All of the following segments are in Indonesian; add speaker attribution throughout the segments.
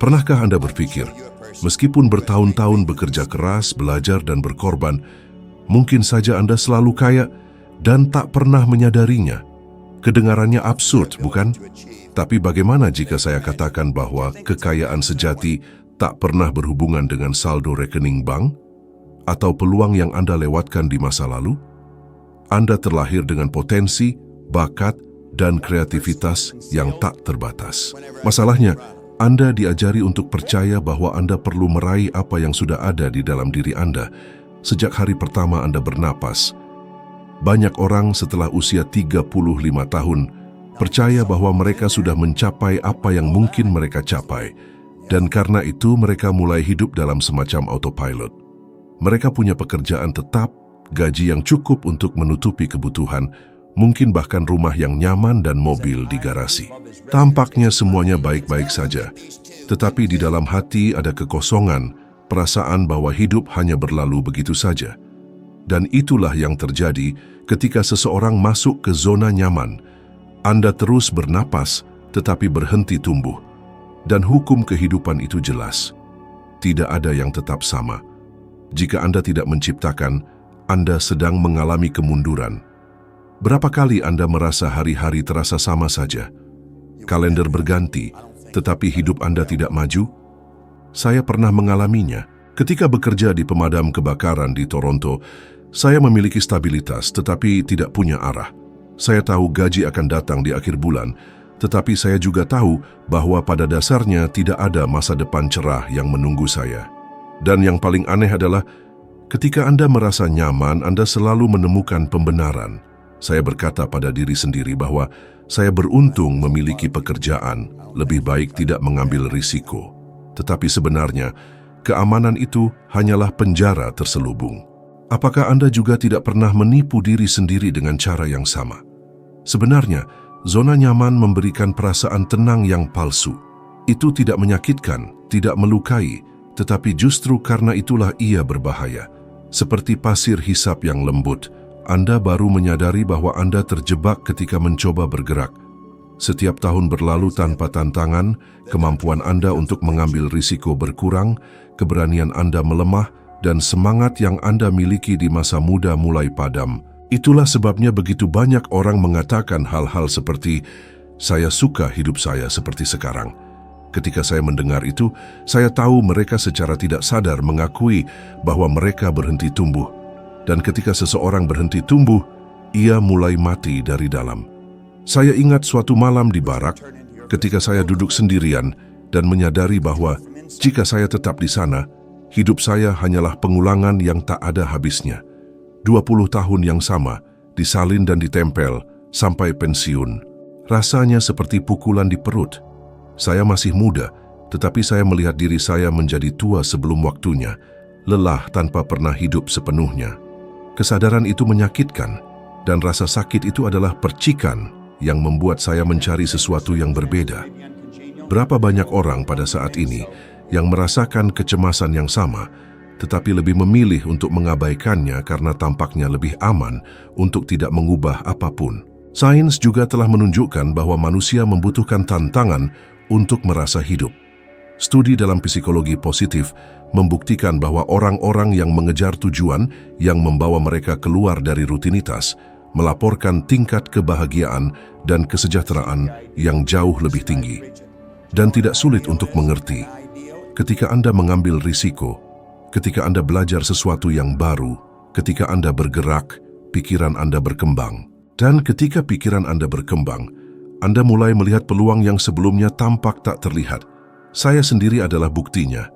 Speaker 1: Pernahkah Anda berpikir, meskipun bertahun-tahun bekerja keras, belajar dan berkorban, mungkin saja Anda selalu kaya dan tak pernah menyadarinya? Kedengarannya absurd, bukan? Tapi bagaimana jika saya katakan bahwa kekayaan sejati tak pernah berhubungan dengan saldo rekening bank atau peluang yang Anda lewatkan di masa lalu? Anda terlahir dengan potensi, bakat, dan kreativitas yang tak terbatas. Masalahnya, Anda diajari untuk percaya bahwa Anda perlu meraih apa yang sudah ada di dalam diri Anda sejak hari pertama Anda bernapas. Banyak orang setelah usia 35 tahun percaya bahwa mereka sudah mencapai apa yang mungkin mereka capai, dan karena itu mereka mulai hidup dalam semacam autopilot. Mereka punya pekerjaan tetap, gaji yang cukup untuk menutupi kebutuhan, mungkin bahkan rumah yang nyaman dan mobil di garasi. Tampaknya semuanya baik-baik saja, tetapi di dalam hati ada kekosongan, perasaan bahwa hidup hanya berlalu begitu saja. Dan itulah yang terjadi ketika seseorang masuk ke zona nyaman. Anda terus bernapas, tetapi berhenti tumbuh. Dan hukum kehidupan itu jelas. Tidak ada yang tetap sama. Jika Anda tidak menciptakan, Anda sedang mengalami kemunduran. Berapa kali Anda merasa hari-hari terasa sama saja? Kalender berganti, tetapi hidup Anda tidak maju? Saya pernah mengalaminya. Ketika bekerja di pemadam kebakaran di Toronto, saya memiliki stabilitas tetapi tidak punya arah. Saya tahu gaji akan datang di akhir bulan, tetapi saya juga tahu bahwa pada dasarnya tidak ada masa depan cerah yang menunggu saya. Dan yang paling aneh adalah, ketika Anda merasa nyaman, Anda selalu menemukan pembenaran. Saya berkata pada diri sendiri bahwa saya beruntung memiliki pekerjaan, lebih baik tidak mengambil risiko. Tetapi sebenarnya, keamanan itu hanyalah penjara terselubung. Apakah Anda juga tidak pernah menipu diri sendiri dengan cara yang sama? Sebenarnya, zona nyaman memberikan perasaan tenang yang palsu. Itu tidak menyakitkan, tidak melukai, tetapi justru karena itulah ia berbahaya. Seperti pasir hisap yang lembut, Anda baru menyadari bahwa Anda terjebak ketika mencoba bergerak. Setiap tahun berlalu tanpa tantangan, kemampuan Anda untuk mengambil risiko berkurang, keberanian Anda melemah, dan semangat yang Anda miliki di masa muda mulai padam. Itulah sebabnya begitu banyak orang mengatakan hal-hal seperti, "Saya suka hidup saya seperti sekarang." Ketika saya mendengar itu, saya tahu mereka secara tidak sadar mengakui bahwa mereka berhenti tumbuh. Dan ketika seseorang berhenti tumbuh, ia mulai mati dari dalam. Saya ingat suatu malam di barak, ketika saya duduk sendirian dan menyadari bahwa jika saya tetap di sana, hidup saya hanyalah pengulangan yang tak ada habisnya. 20 tahun yang sama, disalin dan ditempel, sampai pensiun. Rasanya seperti pukulan di perut. Saya masih muda, tetapi saya melihat diri saya menjadi tua sebelum waktunya, lelah tanpa pernah hidup sepenuhnya. Kesadaran itu menyakitkan, dan rasa sakit itu adalah percikan yang membuat saya mencari sesuatu yang berbeda. Berapa banyak orang pada saat ini yang merasakan kecemasan yang sama, tetapi lebih memilih untuk mengabaikannya karena tampaknya lebih aman untuk tidak mengubah apapun. Sains juga telah menunjukkan bahwa manusia membutuhkan tantangan untuk merasa hidup. Studi dalam psikologi positif membuktikan bahwa orang-orang yang mengejar tujuan yang membawa mereka keluar dari rutinitas melaporkan tingkat kebahagiaan dan kesejahteraan yang jauh lebih tinggi. Dan tidak sulit untuk mengerti, ketika Anda mengambil risiko, ketika Anda belajar sesuatu yang baru, ketika Anda bergerak, pikiran Anda berkembang. Dan ketika pikiran Anda berkembang, Anda mulai melihat peluang yang sebelumnya tampak tak terlihat. Saya sendiri adalah buktinya.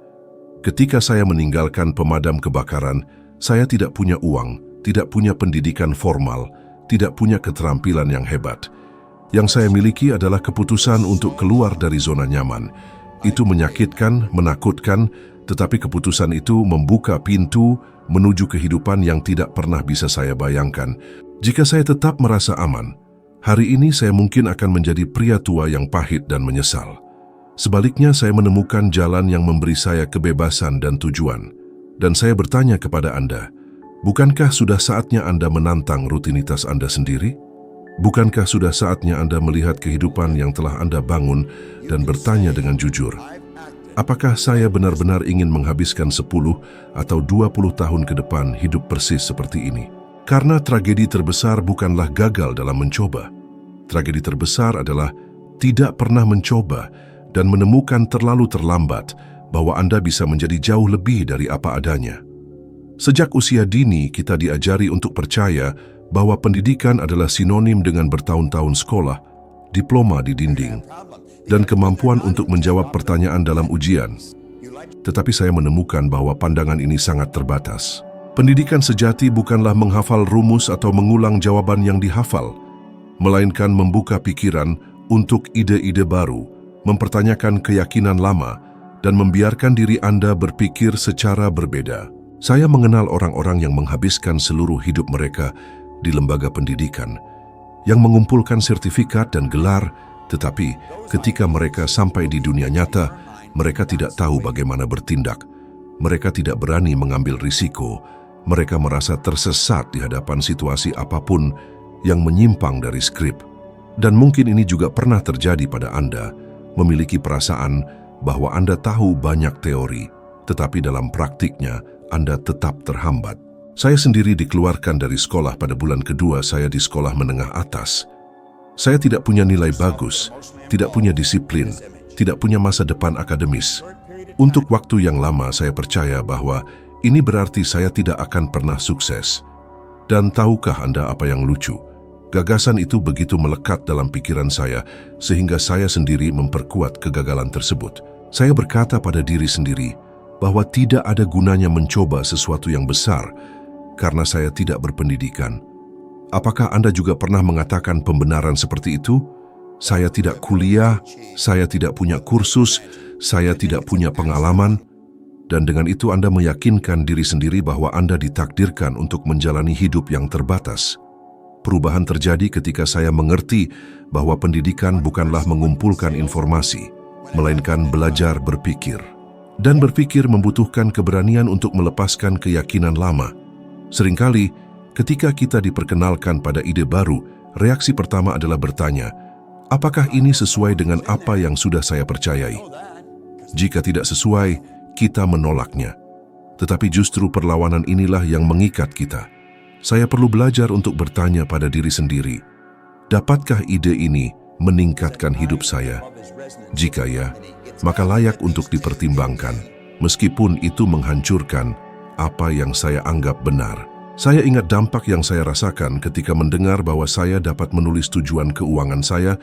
Speaker 1: Ketika saya meninggalkan pemadam kebakaran, saya tidak punya uang, tidak punya pendidikan formal, tidak punya keterampilan yang hebat. Yang saya miliki adalah keputusan untuk keluar dari zona nyaman. Itu menyakitkan, menakutkan, tetapi keputusan itu membuka pintu menuju kehidupan yang tidak pernah bisa saya bayangkan. Jika saya tetap merasa aman, hari ini saya mungkin akan menjadi pria tua yang pahit dan menyesal. Sebaliknya, saya menemukan jalan yang memberi saya kebebasan dan tujuan. Dan saya bertanya kepada Anda, bukankah sudah saatnya Anda menantang rutinitas Anda sendiri? Bukankah sudah saatnya Anda melihat kehidupan yang telah Anda bangun dan bertanya dengan jujur, Apakah saya benar-benar ingin menghabiskan 10 atau 20 tahun ke depan hidup persis seperti ini? Karena tragedi terbesar bukanlah gagal dalam mencoba. Tragedi terbesar adalah tidak pernah mencoba dan menemukan terlalu terlambat bahwa Anda bisa menjadi jauh lebih dari apa adanya. Sejak usia dini, kita diajari untuk percaya bahwa pendidikan adalah sinonim dengan bertahun-tahun sekolah, diploma di dinding, dan kemampuan untuk menjawab pertanyaan dalam ujian. Tetapi saya menemukan bahwa pandangan ini sangat terbatas. Pendidikan sejati bukanlah menghafal rumus atau mengulang jawaban yang dihafal, melainkan membuka pikiran untuk ide-ide baru, mempertanyakan keyakinan lama, dan membiarkan diri Anda berpikir secara berbeda. Saya mengenal orang-orang yang menghabiskan seluruh hidup mereka di lembaga pendidikan, yang mengumpulkan sertifikat dan gelar, tetapi ketika mereka sampai di dunia nyata, mereka tidak tahu bagaimana bertindak. Mereka tidak berani mengambil risiko. Mereka merasa tersesat di hadapan situasi apapun yang menyimpang dari skrip. Dan mungkin ini juga pernah terjadi pada Anda, memiliki perasaan bahwa Anda tahu banyak teori, tetapi dalam praktiknya Anda tetap terhambat. Saya sendiri dikeluarkan dari sekolah pada bulan kedua saya di sekolah menengah atas. Saya tidak punya nilai bagus, tidak punya disiplin, tidak punya masa depan akademis. Untuk waktu yang lama saya percaya bahwa ini berarti saya tidak akan pernah sukses. Dan tahukah Anda apa yang lucu? Gagasan itu begitu melekat dalam pikiran saya sehingga saya sendiri memperkuat kegagalan tersebut. Saya berkata pada diri sendiri bahwa tidak ada gunanya mencoba sesuatu yang besar karena saya tidak berpendidikan. Apakah Anda juga pernah mengatakan pembenaran seperti itu? Saya tidak kuliah, saya tidak punya kursus, saya tidak punya pengalaman, dan dengan itu Anda meyakinkan diri sendiri bahwa Anda ditakdirkan untuk menjalani hidup yang terbatas. Perubahan terjadi ketika saya mengerti bahwa pendidikan bukanlah mengumpulkan informasi, melainkan belajar berpikir. Dan berpikir membutuhkan keberanian untuk melepaskan keyakinan lama. Seringkali, ketika kita diperkenalkan pada ide baru, reaksi pertama adalah bertanya, apakah ini sesuai dengan apa yang sudah saya percayai? Jika tidak sesuai, kita menolaknya. Tetapi justru perlawanan inilah yang mengikat kita. Saya perlu belajar untuk bertanya pada diri sendiri, dapatkah ide ini meningkatkan hidup saya? Jika ya, maka layak untuk dipertimbangkan, meskipun itu menghancurkan apa yang saya anggap benar. Saya ingat dampak yang saya rasakan ketika mendengar bahwa saya dapat menulis tujuan keuangan saya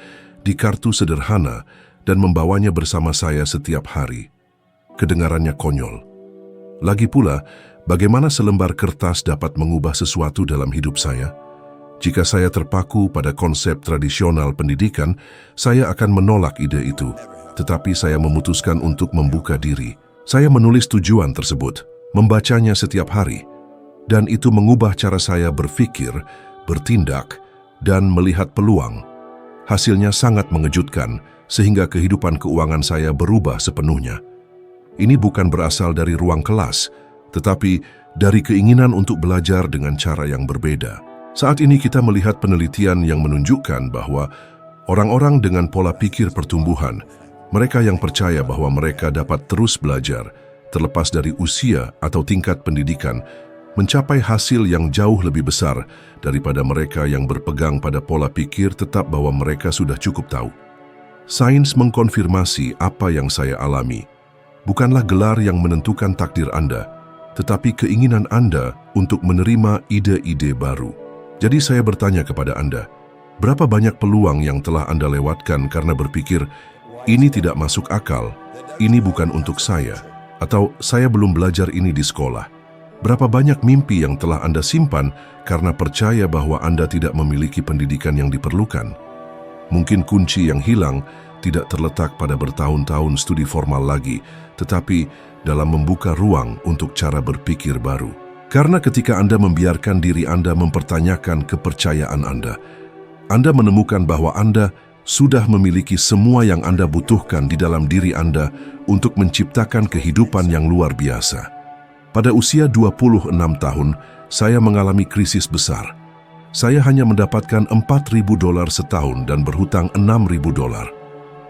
Speaker 1: di kartu sederhana dan membawanya bersama saya setiap hari. Kedengarannya konyol. Lagi pula, bagaimana selembar kertas dapat mengubah sesuatu dalam hidup saya? Jika saya terpaku pada konsep tradisional pendidikan, saya akan menolak ide itu. Tetapi saya memutuskan untuk membuka diri. Saya menulis tujuan tersebut, membacanya setiap hari, dan itu mengubah cara saya berpikir, bertindak, dan melihat peluang. Hasilnya sangat mengejutkan, sehingga kehidupan keuangan saya berubah sepenuhnya. Ini bukan berasal dari ruang kelas, tetapi dari keinginan untuk belajar dengan cara yang berbeda. Saat ini kita melihat penelitian yang menunjukkan bahwa orang-orang dengan pola pikir pertumbuhan, mereka yang percaya bahwa mereka dapat terus belajar, terlepas dari usia atau tingkat pendidikan, mencapai hasil yang jauh lebih besar daripada mereka yang berpegang pada pola pikir tetap bahwa mereka sudah cukup tahu. Sains mengkonfirmasi apa yang saya alami. Bukanlah gelar yang menentukan takdir Anda, tetapi keinginan Anda untuk menerima ide-ide baru. Jadi saya bertanya kepada Anda, berapa banyak peluang yang telah Anda lewatkan karena berpikir, ini tidak masuk akal, ini bukan untuk saya, atau saya belum belajar ini di sekolah. Berapa banyak mimpi yang telah Anda simpan karena percaya bahwa Anda tidak memiliki pendidikan yang diperlukan? Mungkin kunci yang hilang tidak terletak pada bertahun-tahun studi formal lagi, tetapi dalam membuka ruang untuk cara berpikir baru. Karena ketika Anda membiarkan diri Anda mempertanyakan kepercayaan Anda menemukan bahwa Anda sudah memiliki semua yang Anda butuhkan di dalam diri Anda untuk menciptakan kehidupan yang luar biasa. Pada usia 26 tahun, saya mengalami krisis besar. Saya hanya mendapatkan $4.000 setahun dan berhutang $6.000.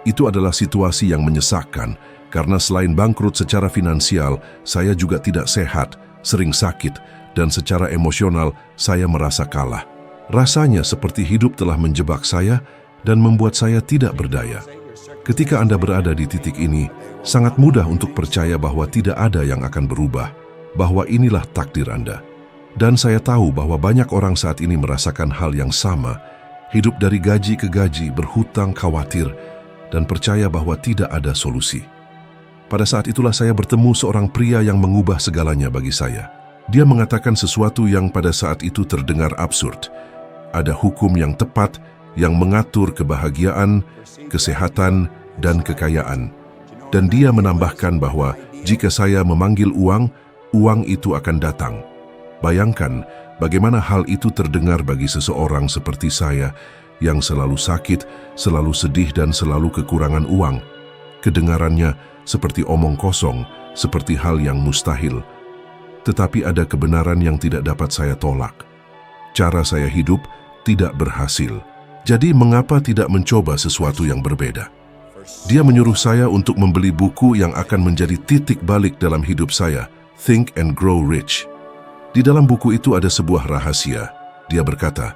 Speaker 1: Itu adalah situasi yang menyesakkan Karena selain bangkrut secara finansial, saya juga tidak sehat, sering sakit, dan secara emosional saya merasa kalah. Rasanya seperti hidup telah menjebak saya dan membuat saya tidak berdaya. Ketika Anda berada di titik ini, sangat mudah untuk percaya bahwa tidak ada yang akan berubah, bahwa inilah takdir Anda. Dan saya tahu bahwa banyak orang saat ini merasakan hal yang sama, hidup dari gaji ke gaji, berhutang, khawatir, dan percaya bahwa tidak ada solusi. Pada saat itulah saya bertemu seorang pria yang mengubah segalanya bagi saya. Dia mengatakan sesuatu yang pada saat itu terdengar absurd. Ada hukum yang tepat yang mengatur kebahagiaan, kesehatan, dan kekayaan. Dan dia menambahkan bahwa jika saya memanggil uang, uang itu akan datang. Bayangkan bagaimana hal itu terdengar bagi seseorang seperti saya yang selalu sakit, selalu sedih, dan selalu kekurangan uang. Kedengarannya seperti omong kosong, seperti hal yang mustahil. Tetapi ada kebenaran yang tidak dapat saya tolak. Cara saya hidup tidak berhasil. Jadi mengapa tidak mencoba sesuatu yang berbeda? Dia menyuruh saya untuk membeli buku yang akan menjadi titik balik dalam hidup saya, Think and Grow Rich. Di dalam buku itu ada sebuah rahasia. Dia berkata,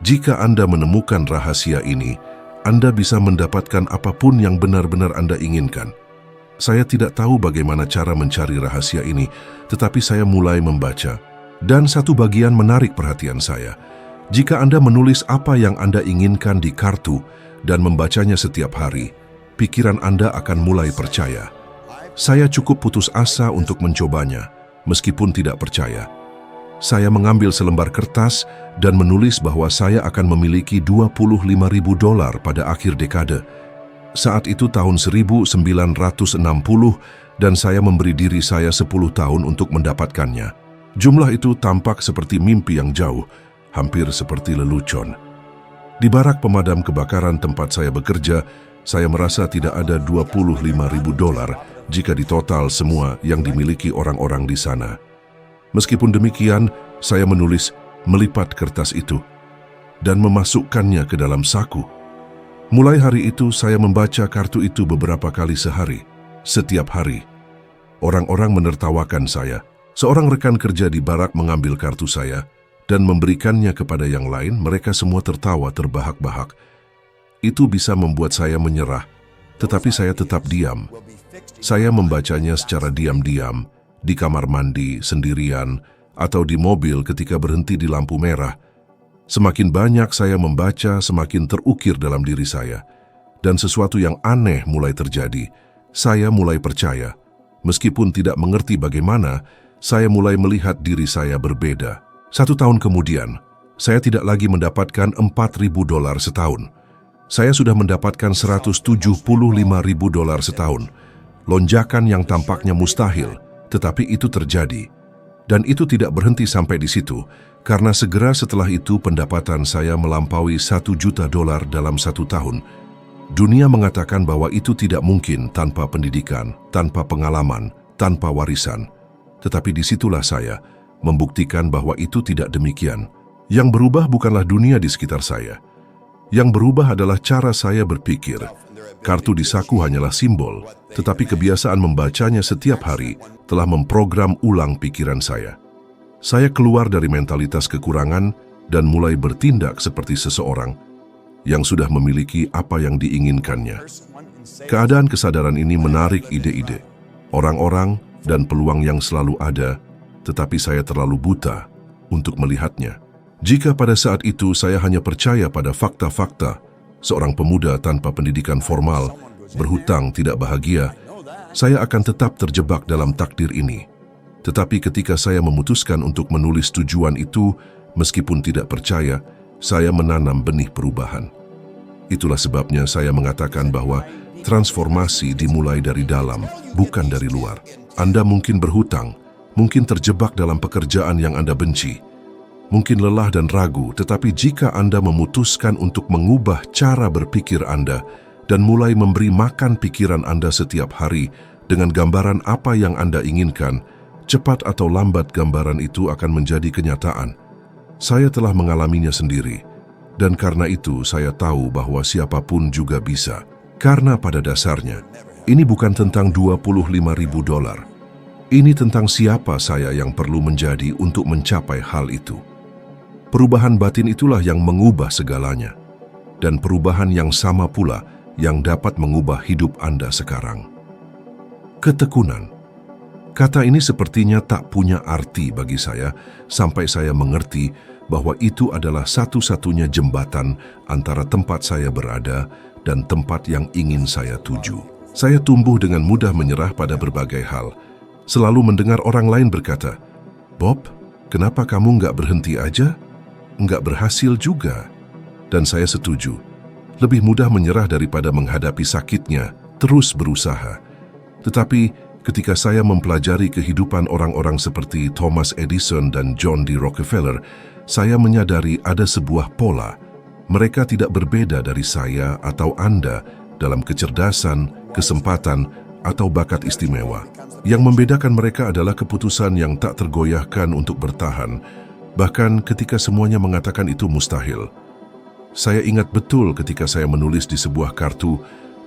Speaker 1: jika Anda menemukan rahasia ini, Anda bisa mendapatkan apapun yang benar-benar Anda inginkan. Saya tidak tahu bagaimana cara mencari rahasia ini, tetapi saya mulai membaca. Dan satu bagian menarik perhatian saya. Jika Anda menulis apa yang Anda inginkan di kartu dan membacanya setiap hari, pikiran Anda akan mulai percaya. Saya cukup putus asa untuk mencobanya, meskipun tidak percaya. Saya mengambil selembar kertas dan menulis bahwa saya akan memiliki $25.000 pada akhir dekade. Saat itu tahun 1960 dan saya memberi diri saya 10 tahun untuk mendapatkannya. Jumlah itu tampak seperti mimpi yang jauh, hampir seperti lelucon. Di barak pemadam kebakaran tempat saya bekerja, saya merasa tidak ada $25.000 jika ditotal semua yang dimiliki orang-orang di sana. Meskipun demikian, saya menulis, melipat kertas itu, dan memasukkannya ke dalam saku. Mulai hari itu, saya membaca kartu itu beberapa kali sehari, setiap hari. Orang-orang menertawakan saya. Seorang rekan kerja di barak mengambil kartu saya dan memberikannya kepada yang lain. Mereka semua tertawa terbahak-bahak. Itu bisa membuat saya menyerah, tetapi saya tetap diam. Saya membacanya secara diam-diam, di kamar mandi, sendirian, atau di mobil ketika berhenti di lampu merah. Semakin banyak saya membaca, semakin terukir dalam diri saya. Dan sesuatu yang aneh mulai terjadi. Saya mulai percaya. Meskipun tidak mengerti bagaimana, saya mulai melihat diri saya berbeda. 1 tahun kemudian, saya tidak lagi mendapatkan $4.000 setahun. Saya sudah mendapatkan $175.000 setahun. Lonjakan yang tampaknya mustahil, tetapi itu terjadi. Dan itu tidak berhenti sampai di situ, karena segera setelah itu pendapatan saya melampaui $1 juta dalam 1 tahun. Dunia mengatakan bahwa itu tidak mungkin tanpa pendidikan, tanpa pengalaman, tanpa warisan. Tetapi disitulah saya membuktikan bahwa itu tidak demikian. Yang berubah bukanlah dunia di sekitar saya. Yang berubah adalah cara saya berpikir. Kartu di saku hanyalah simbol, tetapi kebiasaan membacanya setiap hari telah memprogram ulang pikiran saya. Saya keluar dari mentalitas kekurangan dan mulai bertindak seperti seseorang yang sudah memiliki apa yang diinginkannya. Keadaan kesadaran ini menarik ide-ide, orang-orang, dan peluang yang selalu ada, tetapi saya terlalu buta untuk melihatnya. Jika pada saat itu saya hanya percaya pada fakta-fakta, seorang pemuda tanpa pendidikan formal, berhutang, tidak bahagia, saya akan tetap terjebak dalam takdir ini. Tetapi ketika saya memutuskan untuk menulis tujuan itu, meskipun tidak percaya, saya menanam benih perubahan. Itulah sebabnya saya mengatakan bahwa transformasi dimulai dari dalam, bukan dari luar. Anda mungkin berhutang, mungkin terjebak dalam pekerjaan yang Anda benci, mungkin lelah dan ragu, tetapi jika Anda memutuskan untuk mengubah cara berpikir Anda dan mulai memberi makan pikiran Anda setiap hari dengan gambaran apa yang Anda inginkan, cepat atau lambat gambaran itu akan menjadi kenyataan. Saya telah mengalaminya sendiri, dan karena itu saya tahu bahwa siapapun juga bisa. Karena pada dasarnya, Ini bukan tentang $25.000. Ini tentang siapa saya yang perlu menjadi untuk mencapai hal itu. Perubahan batin itulah yang mengubah segalanya. Dan perubahan yang sama pula yang dapat mengubah hidup Anda sekarang. Ketekunan. Kata ini sepertinya tak punya arti bagi saya sampai saya mengerti bahwa itu adalah satu-satunya jembatan antara tempat saya berada dan tempat yang ingin saya tuju. Saya tumbuh dengan mudah menyerah pada berbagai hal. Selalu mendengar orang lain berkata, "Bob, kenapa kamu nggak berhenti aja? Nggak berhasil juga." Dan saya setuju. Lebih mudah menyerah daripada menghadapi sakitnya, terus berusaha. Tetapi ketika saya mempelajari kehidupan orang-orang seperti Thomas Edison dan John D. Rockefeller, saya menyadari ada sebuah pola. Mereka tidak berbeda dari saya atau Anda dalam kecerdasan, kesempatan, atau bakat istimewa. Yang membedakan mereka adalah keputusan yang tak tergoyahkan untuk bertahan, bahkan ketika semuanya mengatakan itu mustahil. Saya ingat betul ketika saya menulis di sebuah kartu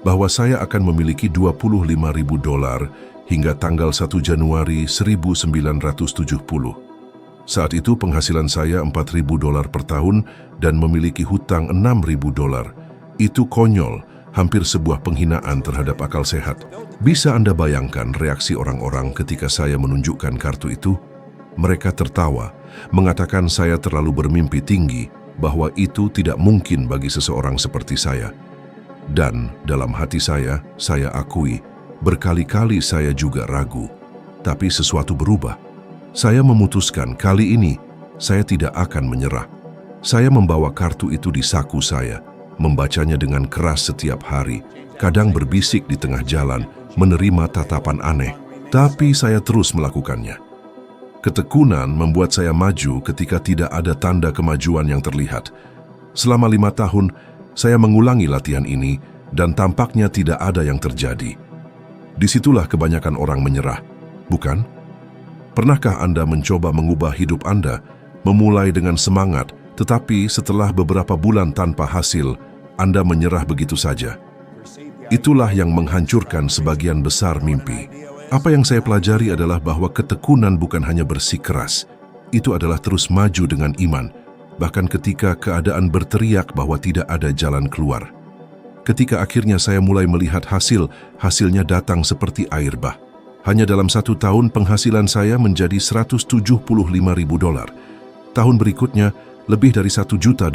Speaker 1: bahwa saya akan memiliki $25.000 hingga tanggal 1 Januari 1970. Saat itu penghasilan saya $4.000 per tahun dan memiliki hutang $6.000. Itu konyol, hampir sebuah penghinaan terhadap akal sehat. Bisa Anda bayangkan reaksi orang-orang ketika saya menunjukkan kartu itu? Mereka tertawa, mengatakan saya terlalu bermimpi tinggi, bahwa itu tidak mungkin bagi seseorang seperti saya. Dan dalam hati saya akui, berkali-kali saya juga ragu. Tapi sesuatu berubah. Saya memutuskan kali ini, saya tidak akan menyerah. Saya membawa kartu itu di saku saya, membacanya dengan keras setiap hari, kadang berbisik di tengah jalan, menerima tatapan aneh. Tapi saya terus melakukannya. Ketekunan membuat saya maju ketika tidak ada tanda kemajuan yang terlihat. Selama 5 tahun, saya mengulangi latihan ini dan tampaknya tidak ada yang terjadi. Disitulah kebanyakan orang menyerah, bukan? Pernahkah Anda mencoba mengubah hidup Anda, memulai dengan semangat, tetapi setelah beberapa bulan tanpa hasil, Anda menyerah begitu saja? Itulah yang menghancurkan sebagian besar mimpi. Apa yang saya pelajari adalah bahwa ketekunan bukan hanya bersikeras, itu adalah terus maju dengan iman, bahkan ketika keadaan berteriak bahwa tidak ada jalan keluar. Ketika akhirnya saya mulai melihat hasilnya datang seperti air bah. Hanya dalam 1 tahun penghasilan saya menjadi $175.000. Tahun berikutnya lebih dari $1 juta.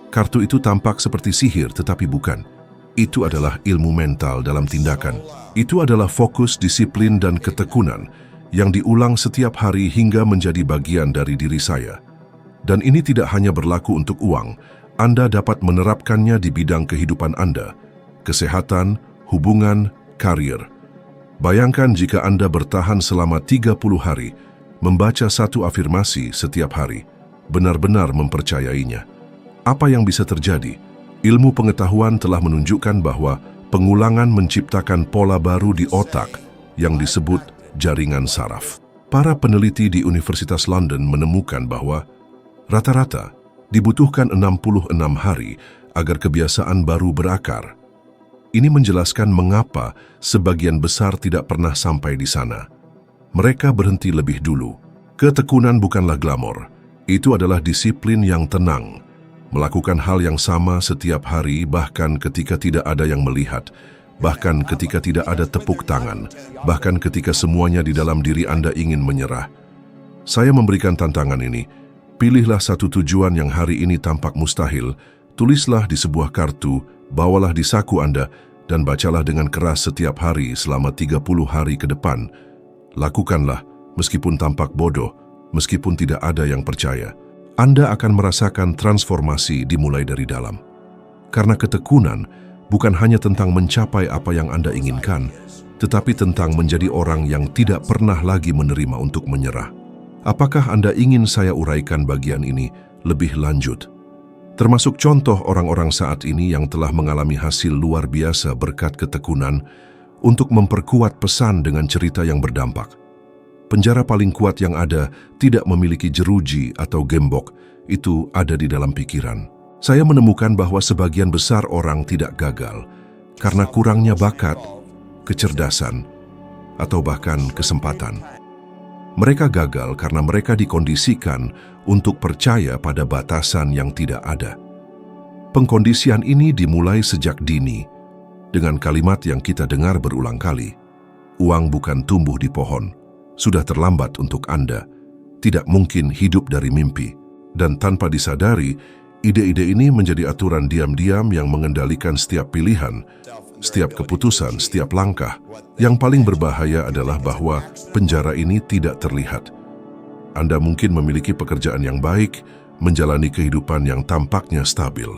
Speaker 1: Kartu itu tampak seperti sihir, tetapi bukan. Itu adalah ilmu mental dalam tindakan. Itu adalah fokus, disiplin, dan ketekunan yang diulang setiap hari hingga menjadi bagian dari diri saya. Dan ini tidak hanya berlaku untuk uang. Anda dapat menerapkannya di bidang kehidupan Anda, kesehatan, hubungan, karir. Bayangkan jika Anda bertahan selama 30 hari, membaca satu afirmasi setiap hari, benar-benar mempercayainya. Apa yang bisa terjadi? Ilmu pengetahuan telah menunjukkan bahwa pengulangan menciptakan pola baru di otak yang disebut jaringan saraf. Para peneliti di Universitas London menemukan bahwa rata-rata dibutuhkan 66 hari agar kebiasaan baru berakar. Ini menjelaskan mengapa sebagian besar tidak pernah sampai di sana. Mereka berhenti lebih dulu. Ketekunan bukanlah glamor. Itu adalah disiplin yang tenang. Melakukan hal yang sama setiap hari bahkan ketika tidak ada yang melihat, bahkan ketika tidak ada tepuk tangan, bahkan ketika semuanya di dalam diri Anda ingin menyerah. Saya memberikan tantangan ini. Pilihlah satu tujuan yang hari ini tampak mustahil, tulislah di sebuah kartu, bawalah di saku Anda, dan bacalah dengan keras setiap hari selama 30 hari ke depan. Lakukanlah, meskipun tampak bodoh, meskipun tidak ada yang percaya. Anda akan merasakan transformasi dimulai dari dalam. Karena ketekunan bukan hanya tentang mencapai apa yang Anda inginkan, tetapi tentang menjadi orang yang tidak pernah lagi menerima untuk menyerah. Apakah Anda ingin saya uraikan bagian ini lebih lanjut? Termasuk contoh orang-orang saat ini yang telah mengalami hasil luar biasa berkat ketekunan untuk memperkuat pesan dengan cerita yang berdampak. Penjara paling kuat yang ada tidak memiliki jeruji atau gembok, itu ada di dalam pikiran. Saya menemukan bahwa sebagian besar orang tidak gagal karena kurangnya bakat, kecerdasan, atau bahkan kesempatan. Mereka gagal karena mereka dikondisikan untuk percaya pada batasan yang tidak ada. Pengkondisian ini dimulai sejak dini dengan kalimat yang kita dengar berulang kali. Uang bukan tumbuh di pohon. Sudah terlambat untuk Anda. Tidak mungkin hidup dari mimpi. Dan tanpa disadari, ide-ide ini menjadi aturan diam-diam yang mengendalikan setiap pilihan, setiap keputusan, setiap langkah. Yang paling berbahaya adalah bahwa penjara ini tidak terlihat. Anda mungkin memiliki pekerjaan yang baik, menjalani kehidupan yang tampaknya stabil,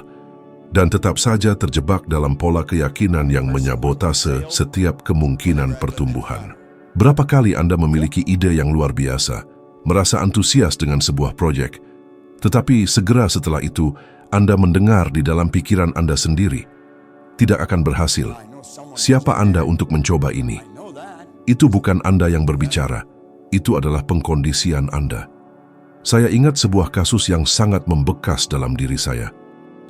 Speaker 1: dan tetap saja terjebak dalam pola keyakinan yang menyabotase setiap kemungkinan pertumbuhan. Berapa kali Anda memiliki ide yang luar biasa, merasa antusias dengan sebuah proyek, tetapi segera setelah itu Anda mendengar di dalam pikiran Anda sendiri, tidak akan berhasil. Siapa Anda untuk mencoba ini? Itu bukan Anda yang berbicara, itu adalah pengkondisian Anda. Saya ingat sebuah kasus yang sangat membekas dalam diri saya.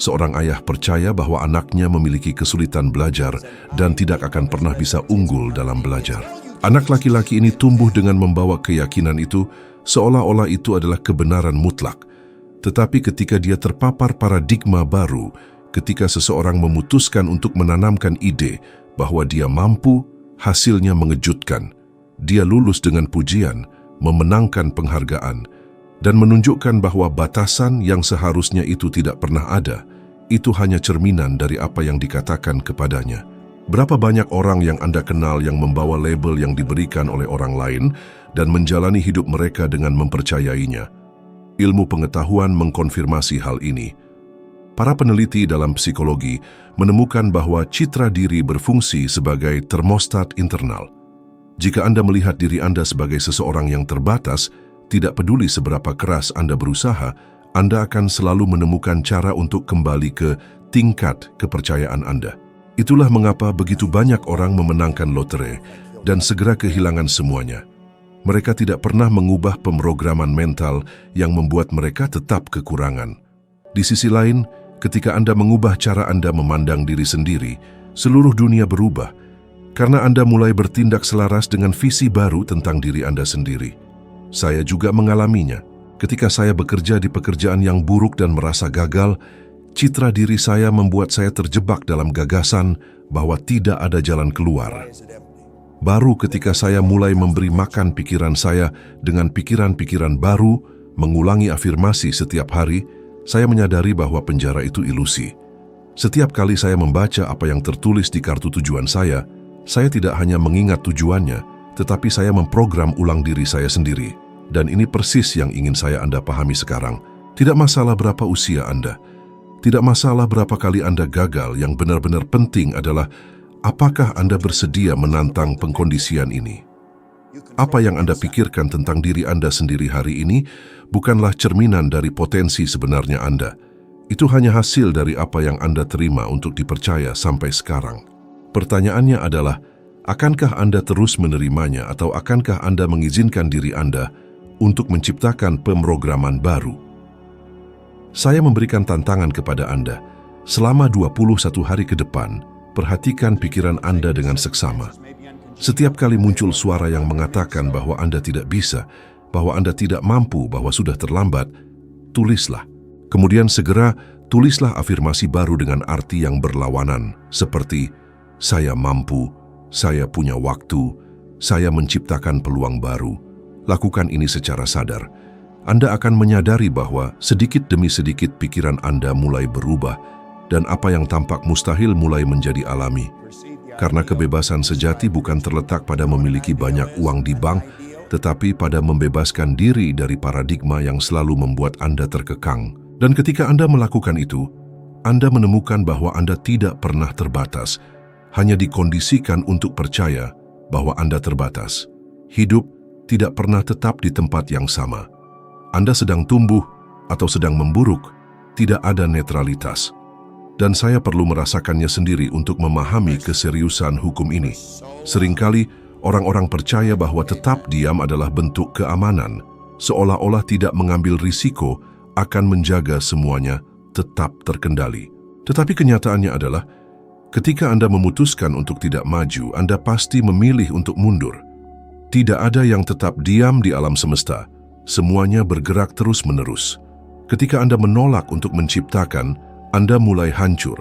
Speaker 1: Seorang ayah percaya bahwa anaknya memiliki kesulitan belajar dan tidak akan pernah bisa unggul dalam belajar. Anak laki-laki ini tumbuh dengan membawa keyakinan itu seolah-olah itu adalah kebenaran mutlak. Tetapi ketika dia terpapar paradigma baru, ketika seseorang memutuskan untuk menanamkan ide bahwa dia mampu, hasilnya mengejutkan. Dia lulus dengan pujian, memenangkan penghargaan, dan menunjukkan bahwa batasan yang seharusnya itu tidak pernah ada, itu hanya cerminan dari apa yang dikatakan kepadanya. Berapa banyak orang yang Anda kenal yang membawa label yang diberikan oleh orang lain dan menjalani hidup mereka dengan mempercayainya? Ilmu pengetahuan mengkonfirmasi hal ini. Para peneliti dalam psikologi menemukan bahwa citra diri berfungsi sebagai termostat internal. Jika Anda melihat diri Anda sebagai seseorang yang terbatas, tidak peduli seberapa keras Anda berusaha, Anda akan selalu menemukan cara untuk kembali ke tingkat kepercayaan Anda. Itulah mengapa begitu banyak orang memenangkan lotre dan segera kehilangan semuanya. Mereka tidak pernah mengubah pemrograman mental yang membuat mereka tetap kekurangan. Di sisi lain, ketika Anda mengubah cara Anda memandang diri sendiri, seluruh dunia berubah karena Anda mulai bertindak selaras dengan visi baru tentang diri Anda sendiri. Saya juga mengalaminya. Ketika saya bekerja di pekerjaan yang buruk dan merasa gagal, citra diri saya membuat saya terjebak dalam gagasan bahwa tidak ada jalan keluar. Baru ketika saya mulai memberi makan pikiran saya dengan pikiran-pikiran baru, mengulangi afirmasi setiap hari, saya menyadari bahwa penjara itu ilusi. Setiap kali saya membaca apa yang tertulis di kartu tujuan saya tidak hanya mengingat tujuannya, tetapi saya memprogram ulang diri saya sendiri. Dan ini persis yang ingin Anda pahami sekarang. Tidak masalah berapa usia Anda, tidak masalah berapa kali Anda gagal, yang benar-benar penting adalah apakah Anda bersedia menantang pengkondisian ini? Apa yang Anda pikirkan tentang diri Anda sendiri hari ini bukanlah cerminan dari potensi sebenarnya Anda. Itu hanya hasil dari apa yang Anda terima untuk dipercaya sampai sekarang. Pertanyaannya adalah, akankah Anda terus menerimanya atau akankah Anda mengizinkan diri Anda untuk menciptakan pemrograman baru? Saya memberikan tantangan kepada Anda. Selama 21 hari ke depan, perhatikan pikiran Anda dengan seksama. Setiap kali muncul suara yang mengatakan bahwa Anda tidak bisa, bahwa Anda tidak mampu, bahwa sudah terlambat, tulislah. Kemudian segera tulislah afirmasi baru dengan arti yang berlawanan, seperti saya mampu, saya punya waktu, saya menciptakan peluang baru. Lakukan ini secara sadar. Anda akan menyadari bahwa sedikit demi sedikit pikiran Anda mulai berubah dan apa yang tampak mustahil mulai menjadi alami. Karena kebebasan sejati bukan terletak pada memiliki banyak uang di bank, tetapi pada membebaskan diri dari paradigma yang selalu membuat Anda terkekang. Dan ketika Anda melakukan itu, Anda menemukan bahwa Anda tidak pernah terbatas, hanya dikondisikan untuk percaya bahwa Anda terbatas. Hidup tidak pernah tetap di tempat yang sama. Anda sedang tumbuh atau sedang memburuk, tidak ada netralitas. Dan saya perlu merasakannya sendiri untuk memahami keseriusan hukum ini. Seringkali orang-orang percaya bahwa tetap diam adalah bentuk keamanan, seolah-olah tidak mengambil risiko akan menjaga semuanya tetap terkendali. Tetapi kenyataannya adalah, Ketika Anda memutuskan untuk tidak maju, Anda pasti memilih untuk mundur. Tidak ada yang tetap diam di alam semesta. Semuanya bergerak terus-menerus. Ketika Anda menolak untuk menciptakan, Anda mulai hancur.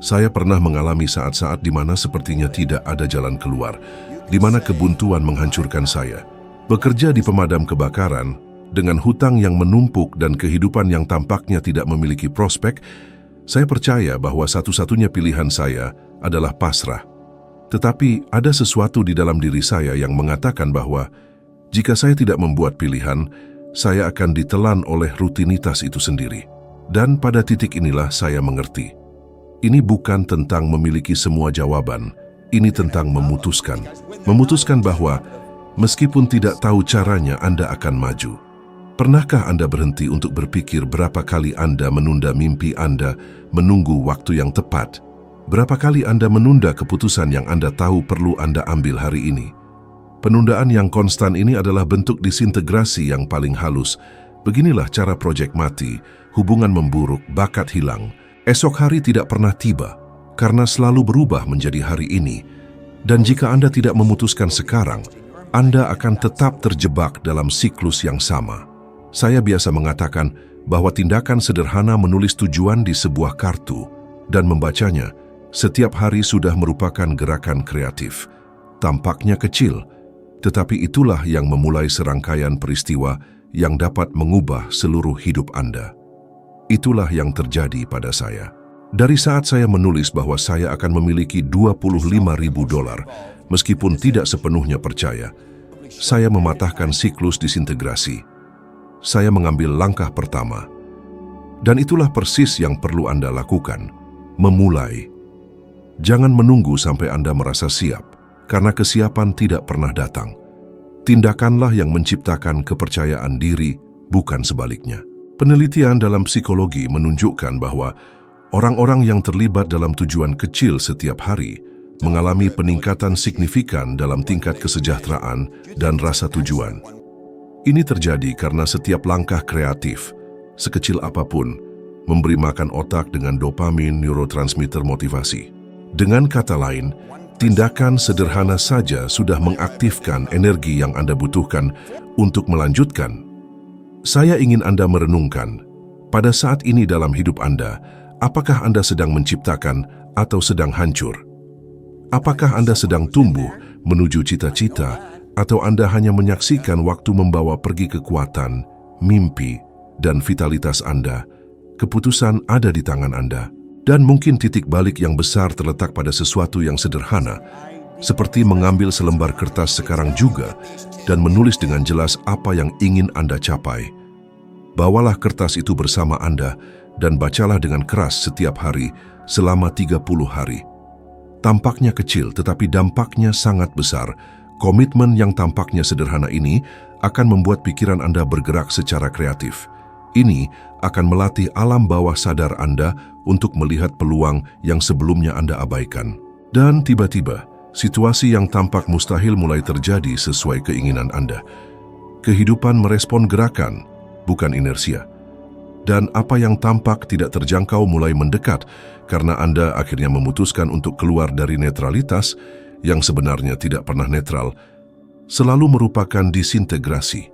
Speaker 1: Saya pernah mengalami saat-saat di mana sepertinya tidak ada jalan keluar, di mana kebuntuan menghancurkan saya. Bekerja di pemadam kebakaran, dengan hutang yang menumpuk dan kehidupan yang tampaknya tidak memiliki prospek, saya percaya bahwa satu-satunya pilihan saya adalah pasrah. Tetapi ada sesuatu di dalam diri saya yang mengatakan bahwa jika saya tidak membuat pilihan, saya akan ditelan oleh rutinitas itu sendiri. Dan pada titik inilah saya mengerti. Ini bukan tentang memiliki semua jawaban, ini tentang memutuskan. Memutuskan bahwa meskipun tidak tahu caranya, Anda akan maju. Pernahkah Anda berhenti untuk berpikir berapa kali Anda menunda mimpi Anda, menunggu waktu yang tepat? Berapa kali Anda menunda keputusan yang Anda tahu perlu Anda ambil hari ini? Penundaan yang konstan ini adalah bentuk disintegrasi yang paling halus. Beginilah cara proyek mati, hubungan memburuk, bakat hilang. Esok hari tidak pernah tiba, karena selalu berubah menjadi hari ini. Dan jika Anda tidak memutuskan sekarang, Anda akan tetap terjebak dalam siklus yang sama. Saya biasa mengatakan bahwa tindakan sederhana menulis tujuan di sebuah kartu dan membacanya setiap hari sudah merupakan gerakan kreatif. Tampaknya kecil, tetapi itulah yang memulai serangkaian peristiwa yang dapat mengubah seluruh hidup Anda. Itulah yang terjadi pada saya. Dari saat saya menulis bahwa saya akan memiliki $25.000, meskipun tidak sepenuhnya percaya, saya mematahkan siklus disintegrasi. Saya mengambil langkah pertama. Dan itulah persis yang perlu Anda lakukan. Memulai. Jangan menunggu sampai Anda merasa siap, karena kesiapan tidak pernah datang. Tindakanlah yang menciptakan kepercayaan diri, bukan sebaliknya. Penelitian dalam psikologi menunjukkan bahwa orang-orang yang terlibat dalam tujuan kecil setiap hari mengalami peningkatan signifikan dalam tingkat kesejahteraan dan rasa tujuan. Ini terjadi karena setiap langkah kreatif, sekecil apapun, memberi makan otak dengan dopamin, neurotransmitter motivasi. Dengan kata lain, tindakan sederhana saja sudah mengaktifkan energi yang Anda butuhkan untuk melanjutkan. Saya ingin Anda merenungkan, pada saat ini dalam hidup Anda, apakah Anda sedang menciptakan atau sedang hancur? Apakah Anda sedang tumbuh menuju cita-cita, atau Anda hanya menyaksikan waktu membawa pergi kekuatan, mimpi, dan vitalitas Anda? Keputusan ada di tangan Anda. Dan mungkin titik balik yang besar terletak pada sesuatu yang sederhana, seperti mengambil selembar kertas sekarang juga dan menulis dengan jelas apa yang ingin Anda capai. Bawalah kertas itu bersama Anda dan bacalah dengan keras setiap hari selama 30 hari. Tampaknya kecil, tetapi dampaknya sangat besar. Komitmen yang tampaknya sederhana ini akan membuat pikiran Anda bergerak secara kreatif. Ini akan melatih alam bawah sadar Anda untuk melihat peluang yang sebelumnya Anda abaikan. Dan tiba-tiba, situasi yang tampak mustahil mulai terjadi sesuai keinginan Anda. Kehidupan merespon gerakan, bukan inersia. Dan apa yang tampak tidak terjangkau mulai mendekat karena Anda akhirnya memutuskan untuk keluar dari netralitas yang sebenarnya tidak pernah netral, selalu merupakan disintegrasi.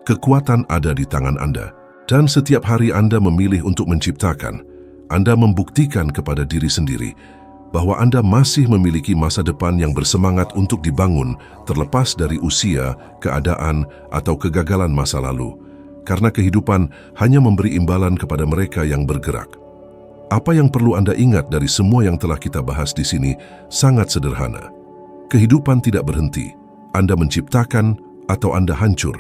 Speaker 1: Kekuatan ada di tangan Anda. Dan setiap hari Anda memilih untuk menciptakan, Anda membuktikan kepada diri sendiri bahwa Anda masih memiliki masa depan yang bersemangat untuk dibangun terlepas dari usia, keadaan, atau kegagalan masa lalu. Karena kehidupan hanya memberi imbalan kepada mereka yang bergerak. Apa yang perlu Anda ingat dari semua yang telah kita bahas di sini sangat sederhana. Kehidupan tidak berhenti. Anda menciptakan atau Anda hancur.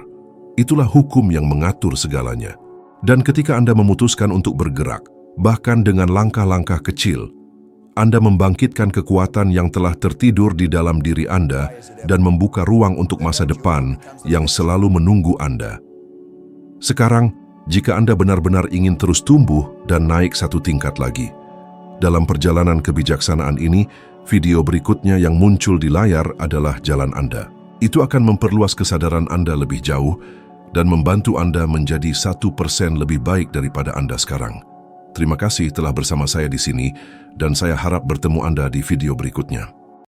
Speaker 1: Itulah hukum yang mengatur segalanya. Dan ketika Anda memutuskan untuk bergerak, bahkan dengan langkah-langkah kecil, Anda membangkitkan kekuatan yang telah tertidur di dalam diri Anda dan membuka ruang untuk masa depan yang selalu menunggu Anda. Sekarang, jika Anda benar-benar ingin terus tumbuh dan naik satu tingkat lagi, dalam perjalanan kebijaksanaan ini, video berikutnya yang muncul di layar adalah jalan Anda. Itu akan memperluas kesadaran Anda lebih jauh dan membantu Anda menjadi 1% lebih baik daripada Anda sekarang. Terima kasih telah bersama saya di sini dan saya harap bertemu Anda di video berikutnya.